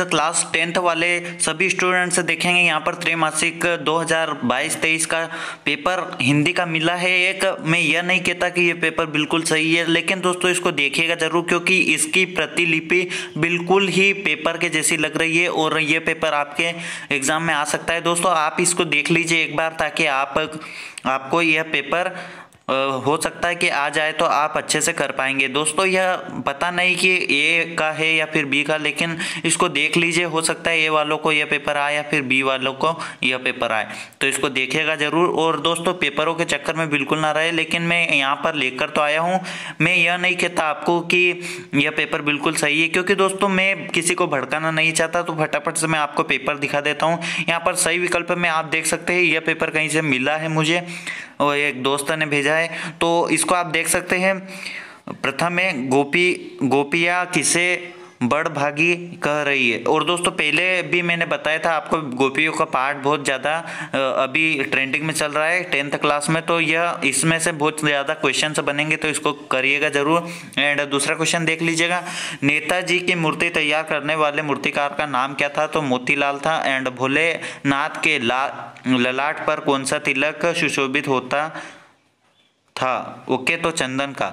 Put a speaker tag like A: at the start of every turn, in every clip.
A: Class 10th वाले सभी students देखेंगे यहाँ पर त्रैमासिक 2022-23 का पेपर हिंदी का मिला है एक। मैं यह नहीं कहता कि ये पेपर बिल्कुल सही है, लेकिन दोस्तों इसको देखिएगा जरूर, क्योंकि इसकी प्रतिलिपि बिल्कुल ही पेपर के जैसी लग रही है और ये पेपर आपके एग्जाम में आ सकता है। दोस्तों आप इसको देख लीजिए एक बार, ताकि आपको यह पेपर हो सकता है कि आ जाए तो आप अच्छे से कर पाएंगे। दोस्तों यह पता नहीं कि ए का है या फिर बी का, लेकिन इसको देख लीजिए, हो सकता है ए वालों को यह पेपर आए या फिर बी वालों को यह पेपर आए, तो इसको देखिएगा जरूर। और दोस्तों पेपरों के चक्कर में बिल्कुल ना रहे, लेकिन मैं यहाँ पर लेकर तो आया हूँ। मैं यह नहीं कहता आपको कि यह पेपर बिल्कुल सही है, क्योंकि दोस्तों मैं किसी को भड़काना नहीं चाहता, तो फटाफट से मैं आपको पेपर दिखा देता हूँ। यहाँ पर सही विकल्प में आप देख सकते हैं, यह पेपर कहीं से मिला है मुझे और एक दोस्त ने भेजा है, तो इसको आप देख सकते हैं। प्रथम है गोपियाँ किसे बड़ भागी कह रही है। और दोस्तों पहले भी मैंने बताया था आपको, गोपियों का पार्ट बहुत ज़्यादा अभी ट्रेंडिंग में चल रहा है 10th क्लास में, तो यह इसमें से बहुत ज़्यादा क्वेश्चन बनेंगे, तो इसको करिएगा जरूर। एंड दूसरा क्वेश्चन देख लीजिएगा, नेताजी की मूर्ति तैयार करने वाले मूर्तिकार का नाम क्या था, तो मोतीलाल था। एंड भोलेनाथ के ललाट पर कौन सा तिलक सुशोभित होता था, ओके, तो चंदन का।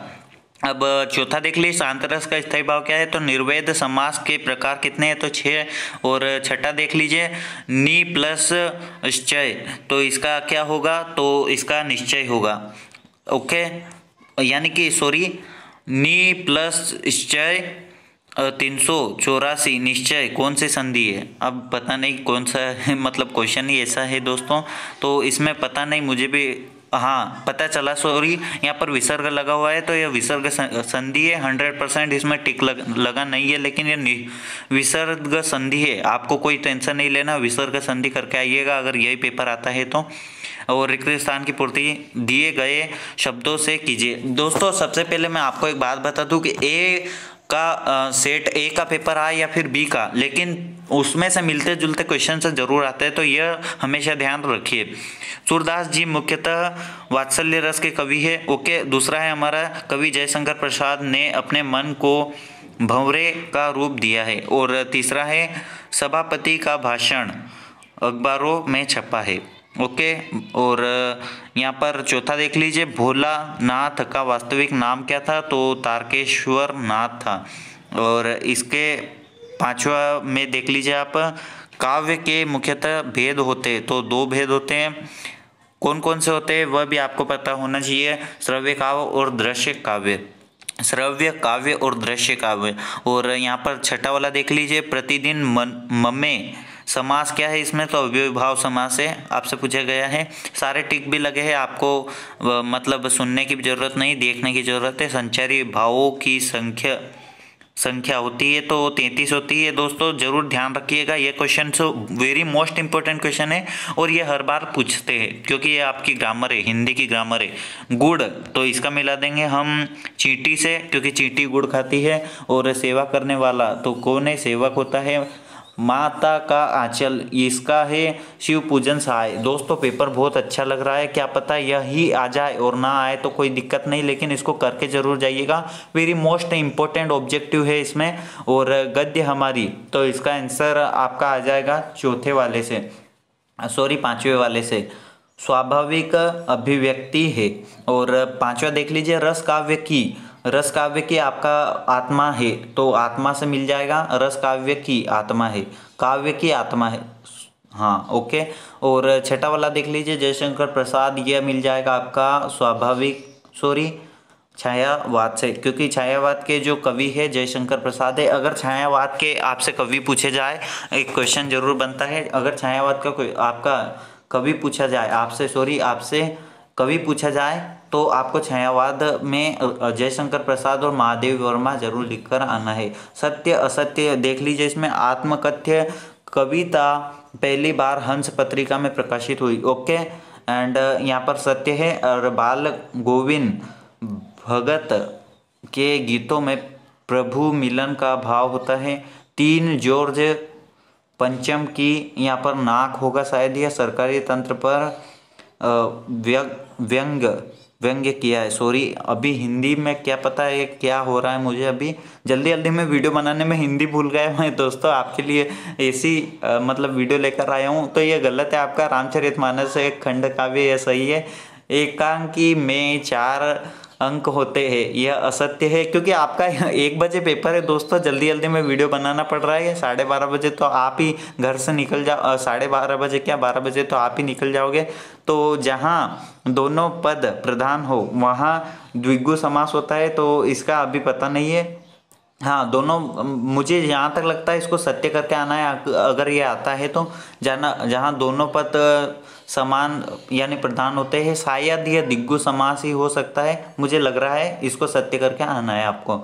A: अब चौथा देख लीजिए, शांत रस का स्थायी भाव क्या है, तो निर्वेद समास के प्रकार कितने हैं, तो 6। और छठा देख लीजिए, नि प्लस निश्चय, तो इसका क्या होगा, तो इसका निश्चय होगा, ओके, यानी कि सॉरी, नि प्लस निश्चय 384 निश्चय कौन सी संधि है। अब पता नहीं कौन सा है, मतलब क्वेश्चन ही ऐसा है दोस्तों, तो इसमें पता नहीं, मुझे भी हाँ पता चला, सॉरी, यहाँ पर विसर्ग लगा हुआ है, तो यह विसर्ग संधि है। 100% इसमें टिक लगा नहीं है, लेकिन ये विसर्ग संधि है, आपको कोई टेंशन नहीं लेना, विसर्ग संधि करके आइएगा अगर यही पेपर आता है तो। और रिक्त स्थान की पूर्ति दिए गए शब्दों से कीजिए। दोस्तों सबसे पहले मैं आपको एक बात बता दूं कि ए का सेट ए का पेपर आए या फिर बी का, लेकिन उसमें से मिलते जुलते क्वेश्चन से जरूर आते हैं, तो यह हमेशा ध्यान रखिए। सूरदास जी मुख्यतः वात्सल्य रस के कवि है, ओके। दूसरा है हमारा, कवि जयशंकर प्रसाद ने अपने मन को भंवरे का रूप दिया है। और तीसरा है, सभापति का भाषण अखबारों में छपा है, ओके। और यहाँ पर चौथा देख लीजिए, भोलानाथ का वास्तविक नाम क्या था, तो तारकेश्वर नाथ था। और इसके पांचवा में देख लीजिए आप, काव्य के मुख्यतः भेद होते, तो 2 भेद होते हैं, कौन कौन से होते हैं वह भी आपको पता होना चाहिए, श्रव्य काव्य और दृश्य काव्य, श्रव्य काव्य और दृश्य काव्य। और यहाँ पर छठा वाला देख लीजिए, प्रतिदिन ममे समास क्या है इसमें, तो अव्ययभाव समास है, आपसे पूछा गया है। सारे टिक भी लगे हैं, आपको मतलब सुनने की जरूरत नहीं, देखने की जरूरत है। संचारी भावों की संख्या होती है तो 33 होती है। दोस्तों जरूर ध्यान रखिएगा, ये question very most important question है और ये हर बार पूछते हैं, क्योंकि ये आपकी ग्रामर है, हिंदी की ग्रामर है। गुड़, तो इसका मिला देंगे हम चींटी से, क्योंकि चींटी गुड़ खाती है। और सेवा करने वाला तो कौन है, सेवक होता है। माता का आंचल, इसका है शिव पूजन सहाय। दोस्तों पेपर बहुत अच्छा लग रहा है, क्या पता यही आ जाए, और ना आए तो कोई दिक्कत नहीं, लेकिन इसको करके जरूर जाइएगा, वेरी मोस्ट इम्पोर्टेंट ऑब्जेक्टिव है इसमें। और गद्य हमारी, तो इसका आंसर आपका आ जाएगा चौथे वाले से, सॉरी 5वें वाले से, स्वाभाविक अभिव्यक्ति है। और पांचवा देख लीजिए, रस काव्य की आपका आत्मा है, तो आत्मा से मिल जाएगा, रस काव्य की आत्मा है, काव्य की आत्मा है, हाँ, ओके। और छठा वाला देख लीजिए, जयशंकर प्रसाद, यह मिल जाएगा आपका छायावाद से, क्योंकि छायावाद के जो कवि है जयशंकर प्रसाद है। अगर छायावाद के आपसे कवि पूछे जाए, एक क्वेश्चन जरूर बनता है, अगर छायावाद का कोई आपका कवि पूछा जाए, आपसे कवि पूछा जाए, तो आपको छायावाद में जयशंकर प्रसाद और महादेव वर्मा जरूर लिखकर आना है। सत्य असत्य देख लीजिए, इसमें आत्मकथ्य कविता पहली बार हंस पत्रिका में प्रकाशित हुई, ओके। एंड यहाँ पर सत्य है। और बाल गोविंद भगत के गीतों में प्रभु मिलन का भाव होता है। 3 जॉर्ज पंचम की यहाँ पर नाक होगा शायद, यह सरकारी तंत्र पर व्यंग व्यंग्य किया है। सॉरी, अभी हिंदी में क्या पता है क्या हो रहा है, मुझे अभी जल्दी जल्दी में वीडियो बनाने में हिंदी भूल गया मैं दोस्तों। आपके लिए ऐसी मतलब वीडियो लेकर आया हूँ, तो ये गलत है आपका। रामचरितमानस एक खंड काव्य, यह सही है। एकांकी में 4 अंक होते हैं, यह असत्य है, क्योंकि आपका 1 बजे पेपर है दोस्तों। जल्दी जल्दी में वीडियो बनाना पड़ रहा है। 12:30 बजे तो आप ही घर से निकल जाओ, 12:30 बजे क्या 12 बजे तो आप ही निकल जाओगे। तो जहाँ दोनों पद प्रधान हो वहाँ द्विगु समास होता है, तो इसका अभी पता नहीं है। हाँ, दोनों, मुझे जहाँ तक लगता है इसको सत्य करके आना है। अगर ये आता है तो जहाँ दोनों पद समान यानी प्रधान होते हैं, शायद यह दिग्गु समास ही हो सकता है, मुझे लग रहा है। इसको सत्य करके आना है आपको।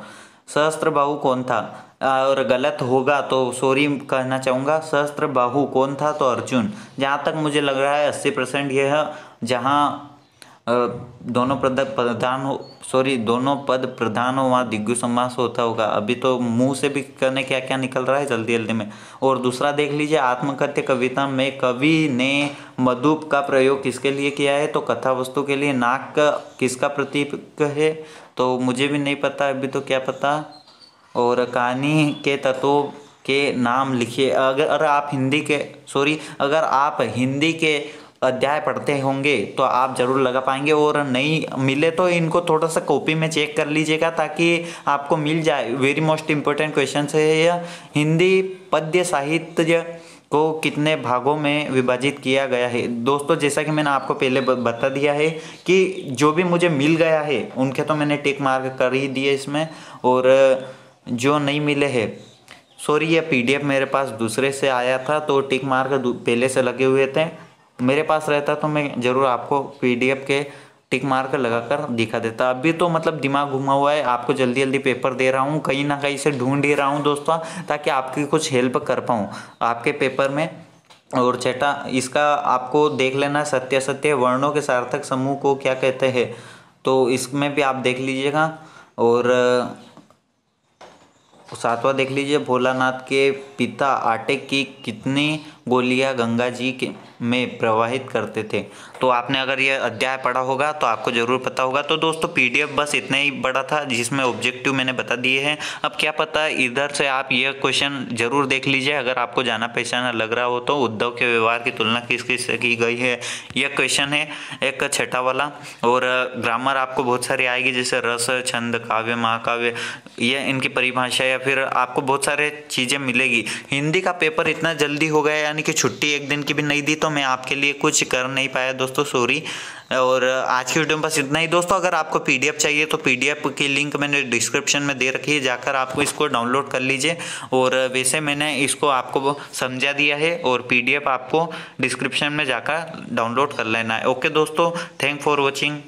A: सहस्त्रबाहु कौन था? और गलत होगा तो सॉरी कहना चाहूँगा। सहस्त्रबाहु कौन था? तो अर्जुन। जहाँ तक मुझे लग रहा है 80% यह है, जहाँ दोनों पद प्रधान हो, सॉरी दोनों पद प्रधान हो वहाँ दिग्गु समास होता होगा। अभी तो मुंह से भी करने क्या क्या निकल रहा है जल्दी जल्दी में। और दूसरा देख लीजिए, आत्मकथ्य कविता में कवि ने मधुप का प्रयोग किसके लिए किया है? तो कथा वस्तु के लिए। नाक का किसका प्रतीक है? तो मुझे भी नहीं पता अभी, तो क्या पता। और कहानी के तत्वों के नाम लिखिए। अगर आप अगर आप हिंदी के अध्याय पढ़ते होंगे तो आप जरूर लगा पाएंगे, और नहीं मिले तो इनको थोड़ा सा कॉपी में चेक कर लीजिएगा ताकि आपको मिल जाए। वेरी मोस्ट इम्पोर्टेंट क्वेश्चन है यह। हिंदी पद्य साहित्य को कितने भागों में विभाजित किया गया है? दोस्तों, जैसा कि मैंने आपको पहले बता दिया है कि जो भी मुझे मिल गया है उनके तो मैंने टिक मार्क कर ही दिए इसमें, और जो नहीं मिले हैं, सॉरी ये PDF मेरे पास दूसरे से आया था तो टिक मार्क पहले से लगे हुए थे। मेरे पास रहता तो मैं ज़रूर आपको PDF के टिक मार्क लगाकर दिखा देता। अभी तो मतलब दिमाग घुमा हुआ है, आपको जल्दी जल्दी पेपर दे रहा हूँ, कहीं ना कहीं से ढूंढ ही रहा हूँ दोस्तों, ताकि आपकी कुछ हेल्प कर पाऊँ आपके पेपर में। और छठा इसका आपको देख लेना, सत्य असत्य वर्णों के सार्थक समूह को क्या कहते हैं, तो इसमें भी आप देख लीजिएगा। और 7वां देख लीजिए, भोलानाथ के पिता आटे की कितनी गोलियां गंगा जी के में प्रवाहित करते थे? तो आपने अगर ये अध्याय पढ़ा होगा तो आपको जरूर पता होगा। तो दोस्तों PDF बस इतना ही बड़ा था जिसमें ऑब्जेक्टिव मैंने बता दिए हैं। अब क्या पता इधर से आप ये क्वेश्चन जरूर देख लीजिए, अगर आपको जाना पहचाना लग रहा हो तो। उद्धव के व्यवहार की तुलना किस किस से की गई है, यह क्वेश्चन है एक छठा वाला। और ग्रामर आपको बहुत सारी आएगी, जैसे रस, छंद, काव्य, महाकाव्य, ये इनकी परिभाषा, या फिर आपको बहुत सारे चीज़ें मिलेगी। हिंदी का पेपर इतना जल्दी हो गया, यानी कि छुट्टी एक दिन की भी नहीं दी, तो मैं आपके लिए कुछ कर नहीं पाया दोस्तों, सॉरी। और आज की वीडियो में बस इतना ही दोस्तों। अगर आपको PDF चाहिए तो PDF की लिंक मैंने डिस्क्रिप्शन में दे रखी है, जाकर आपको इसको डाउनलोड कर लीजिए। और वैसे मैंने इसको आपको समझा दिया है, और PDF आपको डिस्क्रिप्शन में जाकर डाउनलोड कर लेना है। ओके दोस्तों, थैंक फॉर वॉचिंग।